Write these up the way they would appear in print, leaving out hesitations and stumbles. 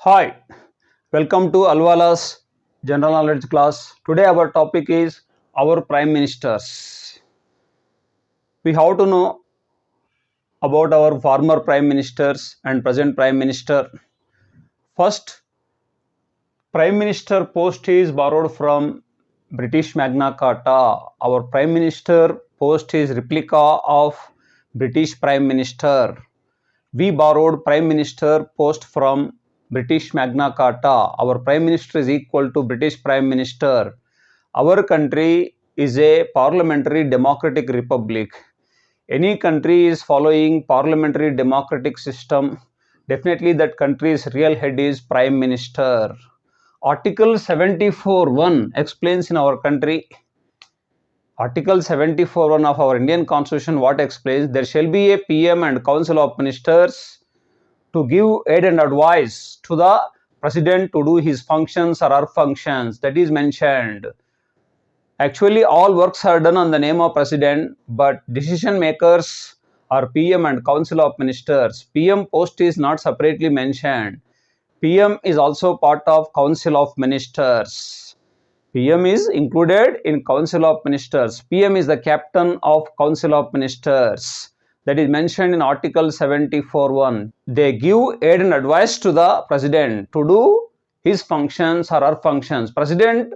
Hi, welcome to Alwala's General Knowledge class. Today our topic is our Prime Ministers. We have to know about our former Prime Ministers and present Prime Minister. First, Prime Minister post is borrowed from British Magna Carta. Our Prime Minister post is replica of British Prime Minister. We borrowed Prime Minister post from British Magna Carta. Our Prime Minister is equal to British Prime Minister. Our country is a parliamentary democratic republic. Any country is following parliamentary democratic system. Definitely that country's real head is Prime Minister. Article 74(1) explains in our country. Article 74(1) of our Indian Constitution what explains? There shall be a PM and Council of Ministers to give aid and advice to the President to do his functions or her functions. That is mentioned. Actually, all works are done on the name of President, but decision makers are PM and Council of Ministers. PM post is not separately mentioned. PM is also part of Council of Ministers. PM is included in Council of Ministers. PM is the captain of Council of Ministers. That is mentioned in Article 74(1). They give aid and advice to the President to do his functions or her functions. President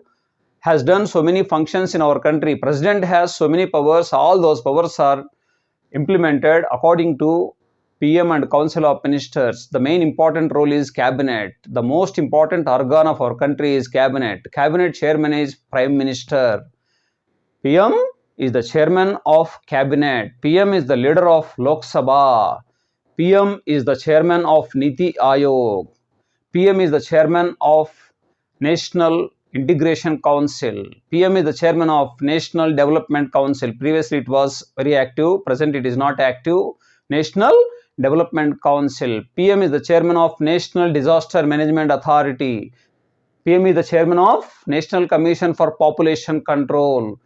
has done so many functions in our country. President has so many powers. All those powers are implemented according to PM and Council of Ministers. The main important role is Cabinet. The most important organ of our country is Cabinet. Cabinet chairman is Prime Minister. PM is the chairman of Cabinet. PM is the leader of Lok Sabha. PM is the chairman of Niti Aayog. PM is the chairman of National Integration Council. PM is the chairman of National Development Council. Previously it was very active. Present it is not active. National Development Council. PM is the chairman of National Disaster Management Authority. PM is the chairman of National Commission for Population Control.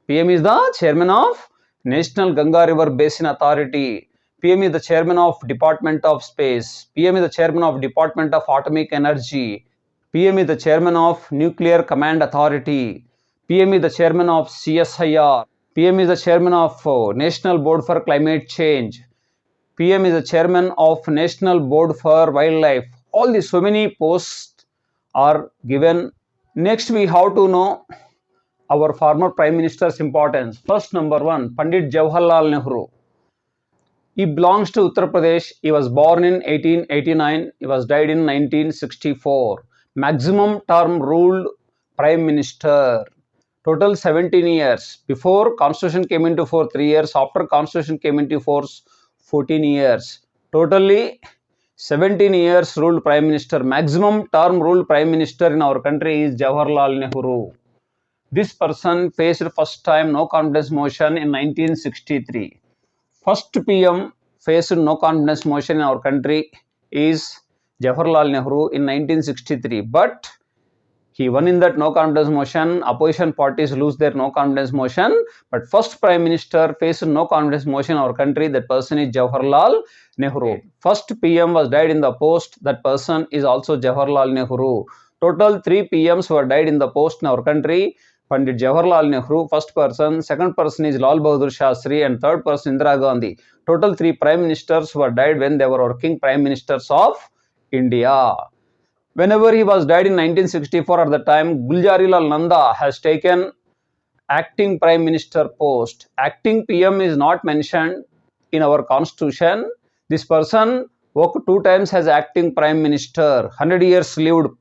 PM is the chairman of National Ganga River Basin Authority. PM is the chairman of Department of Space. PM is the chairman of Department of Atomic Energy. PM is the chairman of Nuclear Command Authority. PM is the chairman of CSIR. PM is the chairman of National Board for Climate Change. PM is the chairman of National Board for Wildlife. All these so many posts are given. Next we have to know our former Prime Minister's importance. First, number one, Pandit Jawaharlal Nehru. He belongs to Uttar Pradesh. He was born in 1889. He was died in 1964. Maximum term ruled Prime Minister. Total 17 years. Before Constitution came into force, 3 years. After Constitution came into force, 14 years. Totally 17 years ruled Prime Minister. Maximum term ruled Prime Minister in our country is Jawaharlal Nehru. This person faced first time no confidence motion in 1963. First PM faced no confidence motion in our country is Jawaharlal Nehru in 1963. But he won in that no confidence motion. Opposition parties lose their no confidence motion. But first Prime Minister faced no confidence motion in our country. That person is Jawaharlal Nehru. First PM was died in the post. That person is also Jawaharlal Nehru. Total 3 PMs were died in the post in our country. Pandit Jawaharlal Nehru, first person. Second person is Lal Bahadur Shastri. And third person Indira Gandhi. Total 3 Prime Ministers were died when they were working Prime Ministers of India. Whenever he was died in 1964, at the time, Gulzarilal Nanda has taken acting Prime Minister post. Acting PM is not mentioned in our constitution. This person worked 2 times as acting Prime Minister. 100 years lived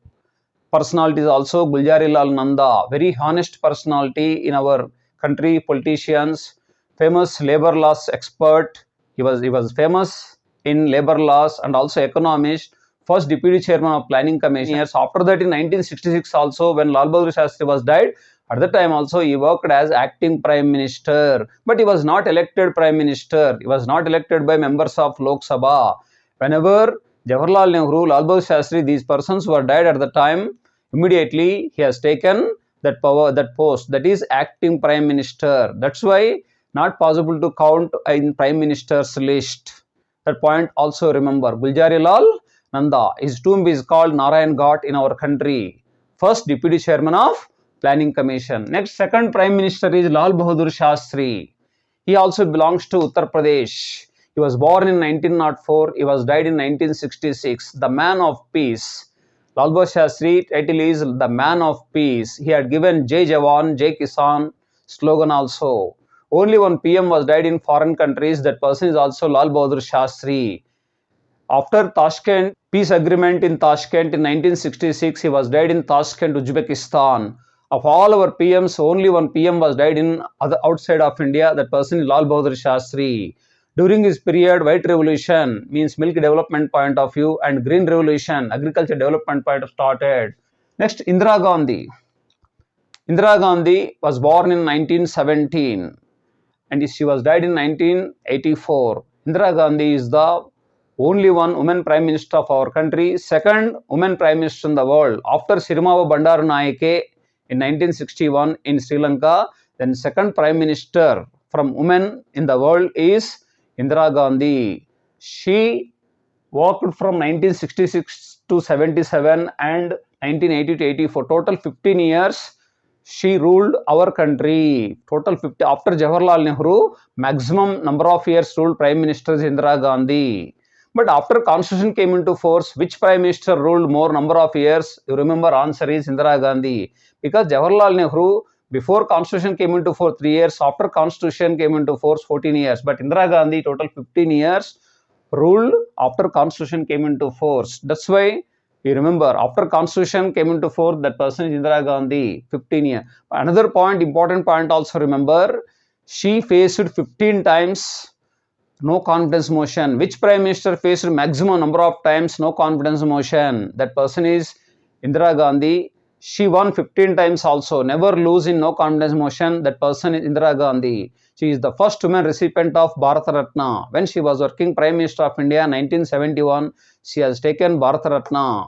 personality is also Gulzarilal Nanda. Very honest personality in our country, politicians, famous labor laws expert. He was famous in labor laws and also economist. First deputy chairman of planning commission. Years after that in 1966 also when Lal Bahadur Shastri was died, at the time also he worked as acting Prime Minister. But he was not elected Prime Minister. He was not elected by members of Lok Sabha. Whenever Jawaharlal Nehru, Lal Bahadur Shastri, these persons were died at the time, immediately he has taken that power, that post, that is acting Prime Minister. That's why not possible to count in Prime Minister's list. That point also remember. Gulzarilal Nanda. His tomb is called Narayan Ghat in our country. First Deputy Chairman of Planning Commission. Next, second Prime Minister is Lal Bahadur Shastri. He also belongs to Uttar Pradesh. He was born in 1904. He was died in 1966. The man of peace. Lal Bahadur Shastri title is the man of peace. He had given Jai Jawan, Jai Kisan slogan also. Only one PM was died in foreign countries. That person is also Lal Bahadur Shastri. After Tashkent peace agreement in Tashkent in 1966, he was died in Tashkent, Uzbekistan. Of all our PMs, only one PM was died in outside of India. That person is Lal Bahadur Shastri. During his period, White Revolution means milk development point of view, and Green Revolution, agriculture development point started. Next, Indira Gandhi. Indira Gandhi was born in 1917 and she was died in 1984. Indira Gandhi is the only one woman prime minister of our country, second woman prime minister in the world after Sirimava Bandaranaike in 1961 in Sri Lanka. Then second prime minister from women in the world is Indira Gandhi. She worked from 1966 to 77 and 1980 to 84, total 15 years. She ruled our country. Total 50. After Jawaharlal Nehru, maximum number of years ruled Prime Minister is Indira Gandhi. But after Constitution came into force, which Prime Minister ruled more number of years? You remember answer is Indira Gandhi. Because Jawaharlal Nehru, before Constitution came into force 3 years, after Constitution came into force 14 years. But Indira Gandhi total 15 years ruled after Constitution came into force. That's why you remember, after Constitution came into force, that person is Indira Gandhi, 15 years. Another point, important point also remember, she faced 15 times no confidence motion. Which Prime Minister faced maximum number of times no confidence motion? That person is Indira Gandhi. She won 15 times also, never lose in no confidence motion. That person is Indira Gandhi. She is the first woman recipient of Bharata Ratna. When she was working Prime Minister of India in 1971, she has taken Bharata Ratna.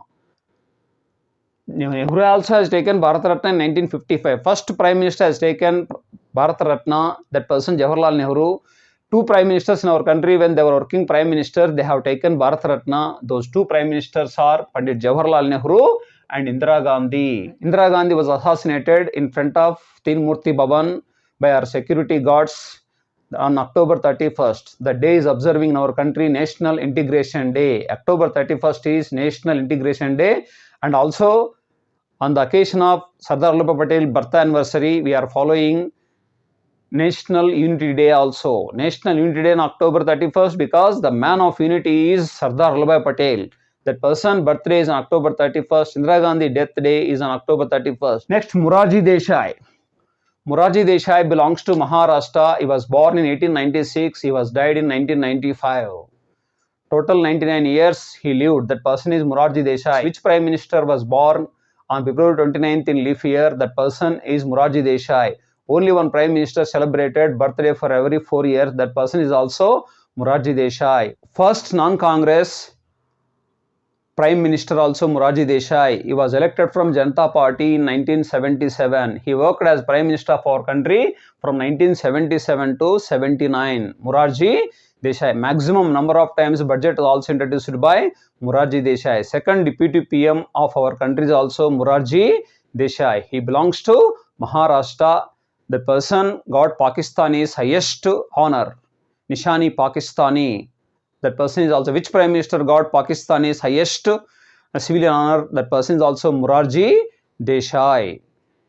Nehru also has taken Bharata Ratna in 1955. First Prime Minister has taken Bharata Ratna, that person Jawaharlal Nehru. Two Prime Ministers in our country, when they were working Prime Minister, they have taken Bharata Ratna. Those two Prime Ministers are Pandit Jawaharlal Nehru and Indira Gandhi. Indira Gandhi was assassinated in front of Teen Murti Bhavan by our security guards on October 31st. The day is observing in our country National Integration Day. October 31st is National Integration Day, and also on the occasion of Sardar Vallabhbhai Patel birth anniversary, we are following National Unity Day also. National Unity Day on October 31st because the man of unity is Sardar Vallabhbhai Patel. That person birthday is on October 31st. Indira Gandhi death day is on October 31st. Next, Morarji Desai. Morarji Desai belongs to Maharashtra. He was born in 1896. He was died in 1995. Total 99 years he lived. That person is Morarji Desai. Which Prime Minister was born on February 29th in leap year? That person is Morarji Desai. Only one Prime Minister celebrated birthday for every 4 years. That person is also Morarji Desai. First non-Congress Prime Minister also Morarji Desai. He was elected from Janata Party in 1977. He worked as Prime Minister of our country from 1977 to 79. Morarji Desai. Maximum number of times budget was also introduced by Morarji Desai. Second Deputy PM of our country is also Morarji Desai. He belongs to Maharashtra. The person got Pakistani's highest honor, Nishani Pakistani. That person is also, which Prime Minister got Pakistani's highest civilian honor? That person is also Morarji Desai.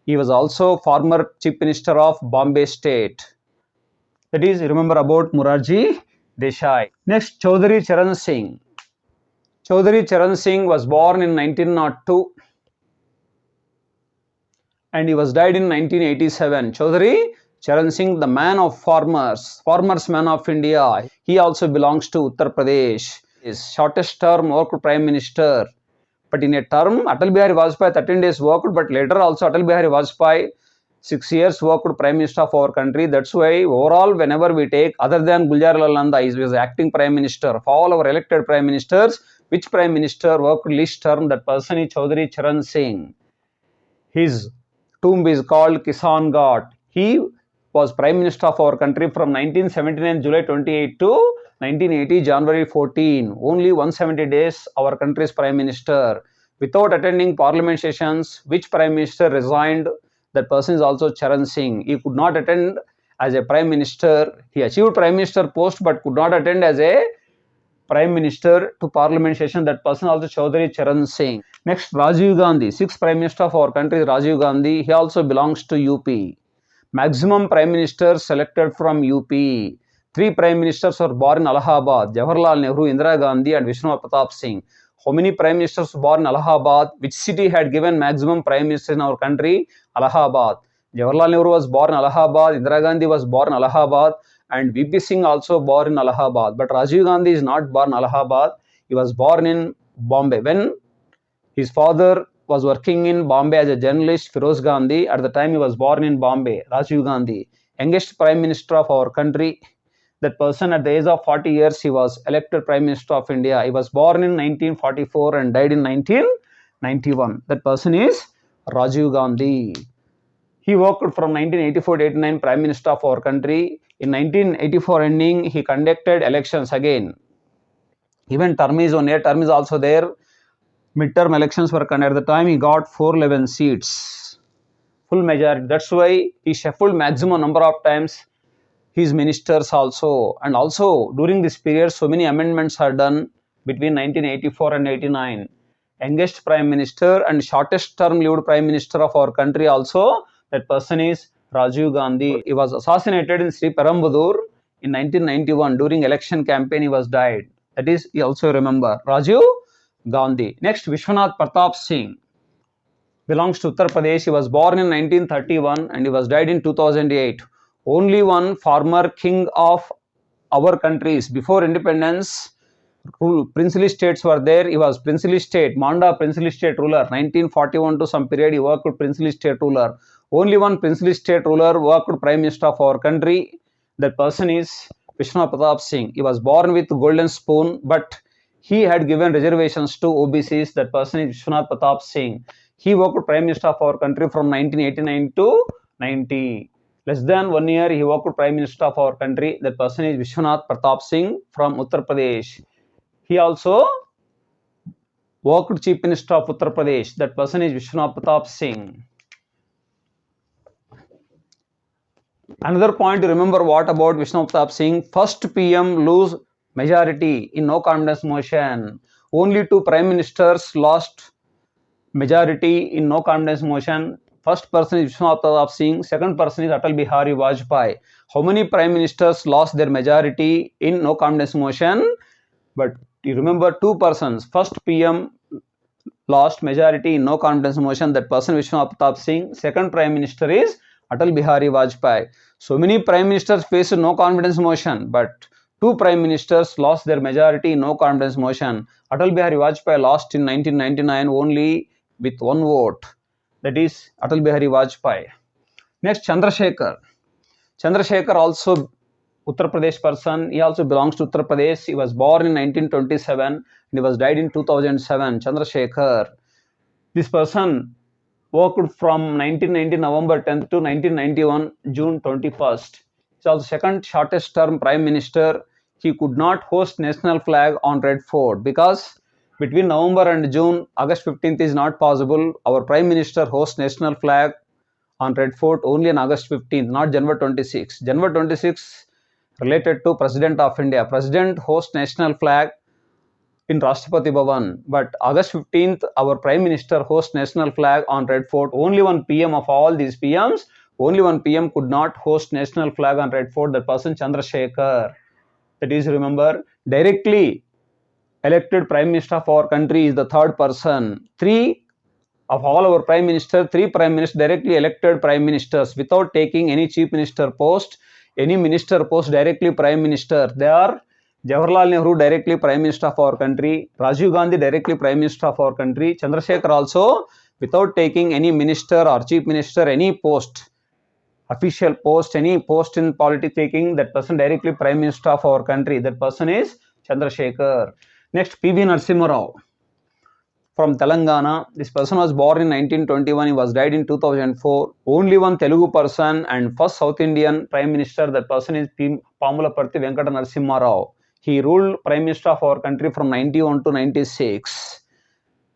He was also former Chief Minister of Bombay State. That is, remember about Morarji Desai. Next, Chaudhary Charan Singh. Chaudhary Charan Singh was born in 1902 and he was died in 1987. Chaudhary Charan Singh, the man of farmers, farmers man of India. He also belongs to Uttar Pradesh. His shortest term worked Prime Minister. But in a term, Atal Bihari Vajpayee 13 days worked, but later also Atal Bihari Vajpayee 6 years worked Prime Minister of our country. That's why overall, whenever we take, other than Gulzarlal Nanda, he was acting Prime Minister. Of all our elected Prime Ministers, which Prime Minister worked least term? That person is Chaudhary Charan Singh. His tomb is called Kisan Ghat. He was Prime Minister of our country from 1979 July 28 to 1980 January 14, only 170 days our country's prime minister without attending parliament sessions. Which prime minister resigned? That person is also Charan Singh. He could not attend as a prime minister. He achieved prime minister post but could not attend as a prime minister to parliament session. That person also Chaudhary Charan Singh. Next, Rajiv Gandhi, sixth prime minister of our country is Rajiv Gandhi. He also belongs to UP. Maximum prime ministers selected from UP. Three prime ministers were born in Allahabad: Jawaharlal Nehru, Indira Gandhi and Vishnu Pratap Singh. How many prime ministers were born in Allahabad? Which city had given maximum prime ministers in our country? Allahabad. Jawaharlal Nehru was born in Allahabad, Indira Gandhi was born in Allahabad and VP Singh also born in Allahabad. But Rajiv Gandhi is not born in Allahabad. He was born in Bombay. When his father was working in Bombay as a journalist, Firoz Gandhi, at the time he was born in Bombay. Rajiv Gandhi, youngest prime minister of our country. That person at the age of 40 years, he was elected prime minister of India. He was born in 1944 and died in 1991. That person is Rajiv Gandhi. He worked from 1984 to 89 prime minister of our country. In 1984 ending, he conducted elections again. Even term is 1 year, term is also there. Midterm elections were conducted. At the time he got 411 seats, full majority. That's why he shuffled maximum number of times his ministers also. And also during this period, so many amendments are done between 1984 and 89. Youngest prime minister and shortest term lived prime minister of our country also, that person is Rajiv Gandhi. He was assassinated in Sri Perambudur in 1991 during election campaign. He was died. That is, you also remember Rajiv Gandhi. Next, Vishwanath Pratap Singh belongs to Uttar Pradesh. He was born in 1931 and he was died in 2008. Only one former king of our countries. Before independence, princely states were there. He was princely state, Manda princely state ruler. 1941 to some period he worked with princely state ruler. Only one princely state ruler worked prime minister of our country. That person is Vishwanath Pratap Singh. He was born with golden spoon, but he had given reservations to OBCs. That person is Vishwanath Pratap Singh. He worked prime minister of our country from 1989 to 90. Less than 1 year he worked prime minister of our country. That person is Vishwanath Pratap Singh from Uttar Pradesh. He also worked chief minister of Uttar Pradesh. That person is Vishwanath Pratap Singh. Another point to remember, what about Vishwanath Pratap Singh? First PM lose majority in no confidence motion. Only two prime ministers lost majority in no confidence motion. First person is Vishwanath Pratap Singh. Second person is Atal Bihari Vajpayee. How many prime ministers lost their majority in no confidence motion? But you remember two persons. First PM lost majority in no confidence motion. That person Vishwanath Pratap Singh. Second prime minister is Atal Bihari Vajpayee. So many prime ministers faced no confidence motion, but two prime ministers lost their majority in no confidence motion. Atal Bihari Vajpayee lost in 1999 only with one vote. That is Atal Bihari Vajpayee. Next, Chandrasekhar. Chandrasekhar also Uttar Pradesh person. He also belongs to Uttar Pradesh. He was born in 1927 and he was died in 2007. Chandrasekhar. This person worked from 1990 November 10th to 1991 June 21st. He is also second shortest term prime minister. He could not host national flag on Red Fort because between November and June, August 15th is not possible. Our prime minister hosts national flag on Red Fort only on August 15th, not January 26th. January 26th related to President of India. President hosts national flag in Rashtrapati Bhavan, but August 15th our prime minister hosts national flag on Red Fort. Only one PM of all these PMs, only one PM could not host national flag on Red Fort. That person Chandrasekhar. That is, remember, directly elected prime minister of our country is the third person. Three of all our prime ministers, three prime ministers directly elected prime ministers without taking any chief minister post, any minister post, directly prime minister. They are Jawaharlal Nehru, directly prime minister of our country. Rajiv Gandhi, directly prime minister of our country. Chandrasekhar also without taking any minister or chief minister, any post, official post, any post in politics taking, that person directly prime minister of our country. That person is Chandrasekhar. Next, PV Narasimha Rao from Telangana. This person was born in 1921. He was died in 2004. Only one Telugu person and first South Indian prime minister. That person is Pamulaparthi Venkata Narasimha Rao. He ruled Prime Minister of our country from 91 to 96.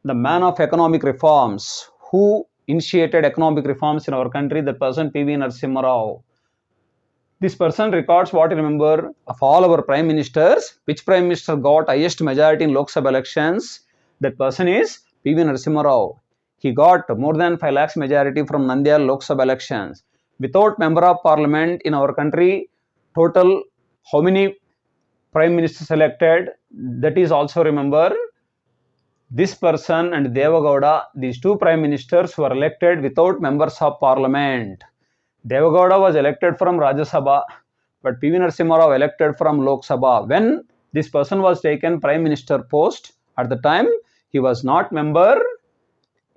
The man of economic reforms. Who initiated economic reforms in our country? That person P.V. Narasimha Rao. This person records what you remember of all our prime ministers. Which prime minister got highest majority in Lok Sabha elections? That person is P.V. Narasimha Rao. He got more than 5 lakhs majority from Nandyal Lok Sabha elections. Without member of parliament in our country, total how many prime ministers elected? That is also remember. This person and Deva Gowda, these two prime ministers were elected without members of parliament. Deva Gowda was elected from Rajya Sabha, but P.V. Narasimha Rao elected from Lok Sabha. When this person was taken prime minister post, at the time he was not member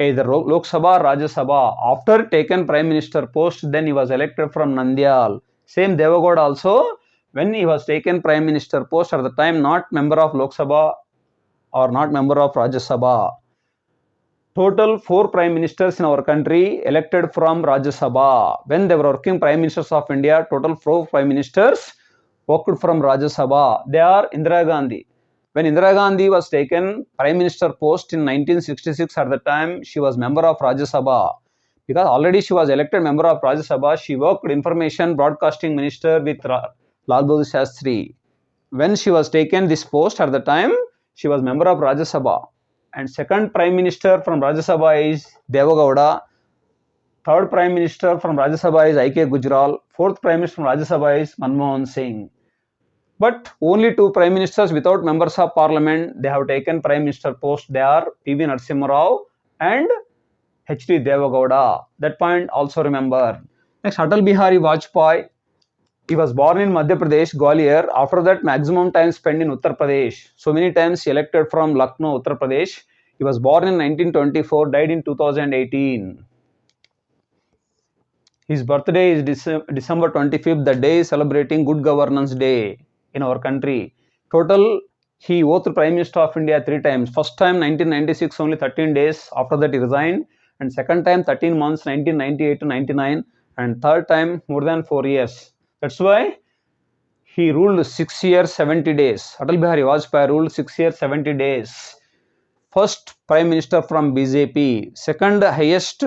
either Lok Sabha or Rajya Sabha. After taken prime minister post, then he was elected from Nandyal. Same Deva Gowda also, when he was taken prime minister post, at the time not member of Lok Sabha or not member of Rajya Sabha. Total 4 prime ministers in our country elected from Rajya Sabha. When they were working prime ministers of India, total 4 prime ministers worked from Rajya Sabha. They are Indira Gandhi. When Indira Gandhi was taken prime minister post in 1966, at the time she was member of Rajya Sabha. Because already she was elected member of Rajya Sabha, she worked information broadcasting minister with Lal Bahadur Shastri. When she was taken this post, at the time she was member of Rajya Sabha. And second prime minister from Rajya Sabha is Deva Gowda. Third prime minister from Rajya Sabha is I.K. Gujral. Fourth prime minister from Rajya Sabha is Manmohan Singh. But only 2 prime ministers without members of parliament, they have taken prime minister post. They are P.V. Narasimha Rao and H.D. Deva Gowda. That point also remember. Next, Atal Bihari Vajpayee. He was born in Madhya Pradesh, Gwalior. After that, maximum time spent in Uttar Pradesh. So many times he elected from Lucknow, Uttar Pradesh. He was born in 1924, died in 2018. His birthday is December 25th. The day is celebrating Good Governance Day in our country. Total, he oathed Prime Minister of India 3 times. First time 1996, only 13 days. After that, he resigned. And second time 13 months, 1998 to 99. And third time more than 4 years. That's why he ruled 6 years, 70 days. Atal Bihari Vajpayee ruled 6 years, 70 days. First Prime Minister from BJP. Second highest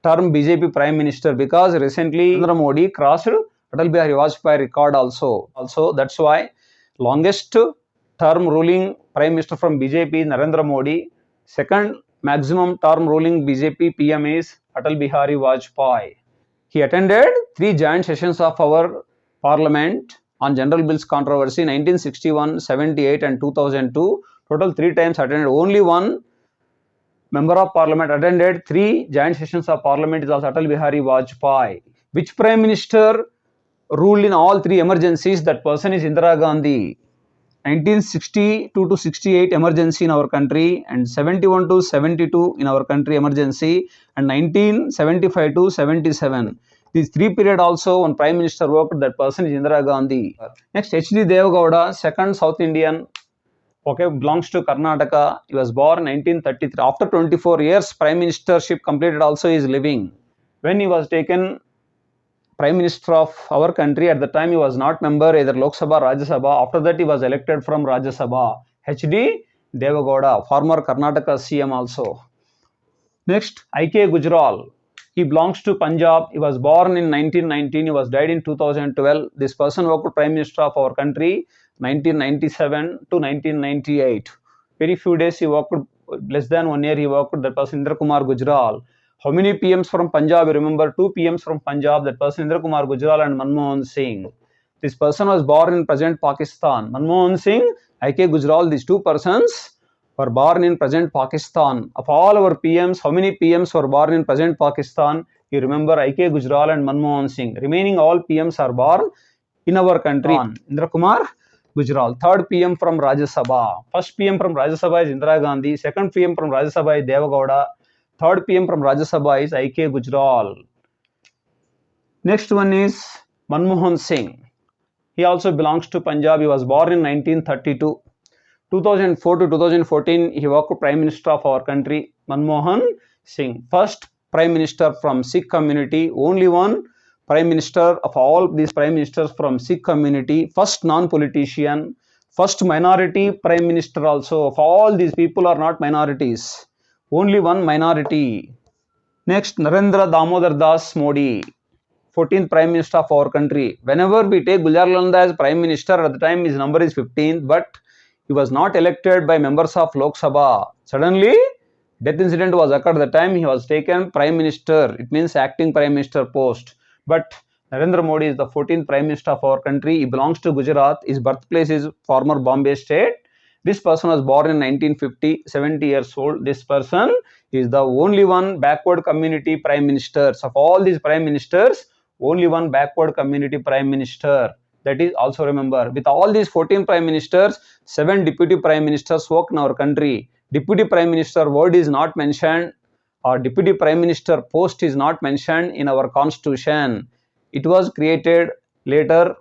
term BJP Prime Minister, because recently Narendra Modi crossed Atal Bihari Vajpayee record also. That's why longest term ruling Prime Minister from BJP Narendra Modi. Second maximum term ruling BJP PM is Atal Bihari Vajpayee. He attended 3 joint sessions of our parliament on general bills controversy 1961, 78 and 2002. Total 3 times attended. Only one member of parliament attended 3 joint sessions of parliament is also Atal Bihari Vajpayee. Which prime minister ruled in all 3 emergencies? That person is Indira Gandhi. 1962 to 68 emergency in our country, and 71 to 72 in our country emergency, and 1975 to 77. These 3 period also one prime minister worked. That person is Indira Gandhi. Next, H.D. Deva Gowda, second South Indian. Okay, belongs to Karnataka. He was born 1933. After 24 years prime ministership completed also he is living. When he was taken Prime Minister of our country, at the time he was not member either Lok Sabha or Rajya Sabha. After that he was elected from Rajya Sabha. H.D. Deva Gowda, former Karnataka CM also. Next, I.K. Gujral. He belongs to Punjab. He was born in 1919. He was died in 2012. This person worked Prime Minister of our country 1997 to 1998. Very few days he worked, less than 1 year he worked. That person Indra Kumar Gujral. How many PMs from Punjab? You remember 2 PMs from Punjab. That person Indra Kumar Gujral and Manmohan Singh. This person was born in present Pakistan. Manmohan Singh, I.K. Gujral, these 2 persons were born in present Pakistan. Of all our PMs, how many PMs were born in present Pakistan? You remember I.K. Gujral and Manmohan Singh. Remaining all PMs are born in our country. Indra Kumar Gujral. Third PM from Rajya Sabha. First PM from Rajya Sabha is Indira Gandhi. Second PM from Rajya Sabha is Deva Gowda. Third PM from Rajya Sabha is I.K. Gujral. Next one is Manmohan Singh. He also belongs to Punjab. He was born in 1932. 2004 to 2014, he worked Prime Minister of our country, Manmohan Singh. First Prime Minister from Sikh community. Only one Prime Minister of all these Prime Ministers from Sikh community. First non-politician. First minority prime minister also. Of all these people are not minorities. Only one minority. Next, Narendra Damodar Das Modi, 14th Prime Minister of our country. Whenever we take Gujarat Nanda as Prime Minister, at the time his number is 15th, but he was not elected by members of Lok Sabha. Suddenly, death incident was occurred at the time he was taken Prime Minister. It means acting Prime Minister post. But Narendra Modi is the 14th Prime Minister of our country. He belongs to Gujarat. His birthplace is former Bombay state. This person was born in 1950, 70 years old. This person is the only one backward community prime ministers. Of all these prime ministers, only one backward community prime minister. That is also remember. With all these 14 prime ministers, 7 deputy prime ministers work in our country. Deputy prime minister word is not mentioned, or deputy prime minister post is not mentioned in our constitution. It was created later,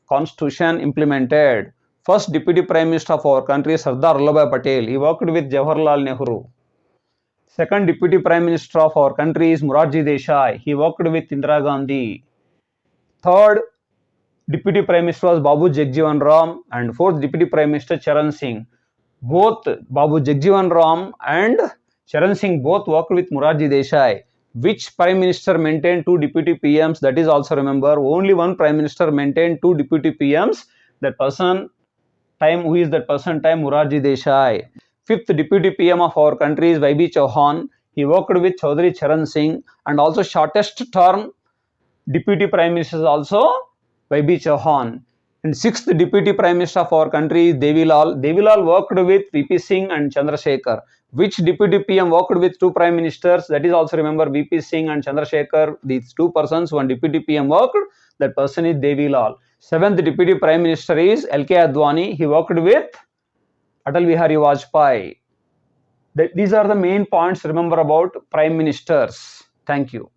constitution implemented. First deputy prime minister of our country is Sardar Vallabhbhai Patel. He worked with Jawaharlal Nehru. Second deputy prime minister of our country is Morarji Desai. He worked with Indira Gandhi. Third deputy prime minister was Babu Jagjivan Ram, and fourth deputy prime minister Charan Singh. Both Babu Jagjivan Ram and Charan Singh both worked with Morarji Desai. Which prime minister maintained 2 deputy PMs? That is also remember. Only one prime minister maintained 2 deputy PMs. That person time, who is that person time? Morarji Desai. Fifth deputy PM of our country is YB Chauhan. He worked with Chaudhary Charan Singh, and also shortest term deputy prime minister is also YB Chauhan. And sixth deputy prime minister of our country is Devi Lal. Devi Lal worked with VP Singh and Chandrasekhar. Which deputy PM worked with 2 prime ministers? That is also remember VP Singh and Chandrasekhar. These 2 persons, one deputy PM worked. That person is Devi Lal. Seventh deputy prime minister is LK Advani. He worked with Atal Bihari Vajpayee. These are the main points remember about prime ministers. Thank you.